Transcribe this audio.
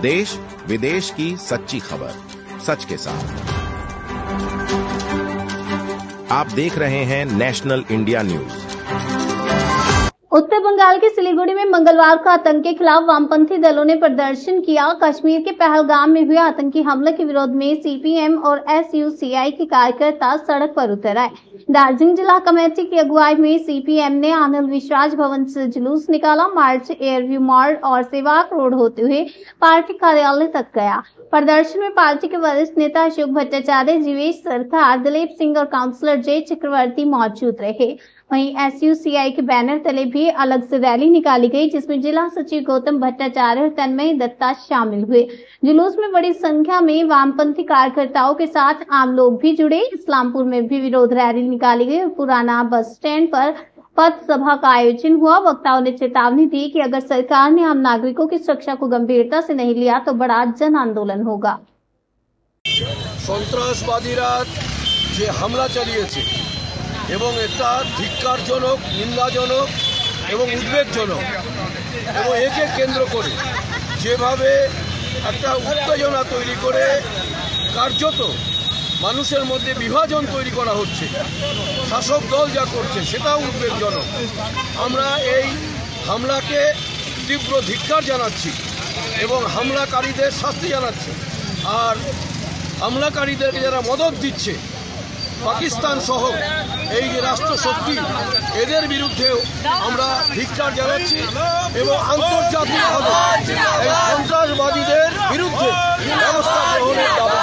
देश विदेश की सच्ची खबर सच के साथ। आप देख रहे हैं नेशनल इंडिया न्यूज। उत्तर बंगाल के सिलीगुड़ी में मंगलवार को आतंक के खिलाफ वामपंथी दलों ने प्रदर्शन किया। कश्मीर के पहलगाम में हुए आतंकी हमले के विरोध में सीपीएम और एसयूसीआई के कार्यकर्ता सड़क पर उतर आए। दार्जिलिंग जिला कमेटी की अगुवाई में सीपीएम ने आनंद विश्वास भवन से जुलूस निकाला। मार्च एयरव्यू मॉल और सेवाक रोड होते हुए पार्टी कार्यालय तक गया। प्रदर्शन में पार्टी के वरिष्ठ नेता अशोक भट्टाचार्य, जीवेश सरकार, दिलीप सिंह और काउंसलर जय चक्रवर्ती मौजूद रहे। वहीं एसयूसीआई के बैनर तले भी अलग से रैली निकाली गई, जिसमें जिला सचिव गौतम भट्टाचार्य और तन्मय दत्ता शामिल हुए। जुलूस में बड़ी संख्या में वामपंथी कार्यकर्ताओं के साथ आम लोग भी जुड़े। इस्लामपुर में भी विरोध रैली निकाली गई और पुराना बस स्टैंड पर पथ सभा का आयोजन हुआ। वक्ताओं ने चेतावनी दी कि अगर सरकार ने आम नागरिकों की सुरक्षा को गंभीरता से नहीं लिया तो बड़ा जन आंदोलन होगा। সন্ত্রাসবাদীরা যে হামলা চালিয়েছে এবং এটা ধিক্কারজনক, নিন্দাজনক এবং উদ্বেগজনক, এবং একে কেন্দ্র করে যেভাবে একটা উত্তেজনা তৈরি করে কার্যত মানুষের মধ্যে বিভাজন তৈরি করা হচ্ছে, শাসক দল যা করছে সেটাও উদ্বেগজনক। আমরা এই হামলাকে তীব্র ধিক্কার জানাচ্ছি এবং হামলাকারীদের শাস্তি জানাচ্ছি। আর হামলাকারীদেরকে যারা মদত দিচ্ছে, পাকিস্তান সহ এই যে রাষ্ট্রশক্তি, এদের বিরুদ্ধেও আমরা ধিক্কার জানাচ্ছি এবং আন্তর্জাতিকভাবে এই সন্ত্রাসবাদীদের বিরুদ্ধে ব্যবস্থা গ্রহণের দাবি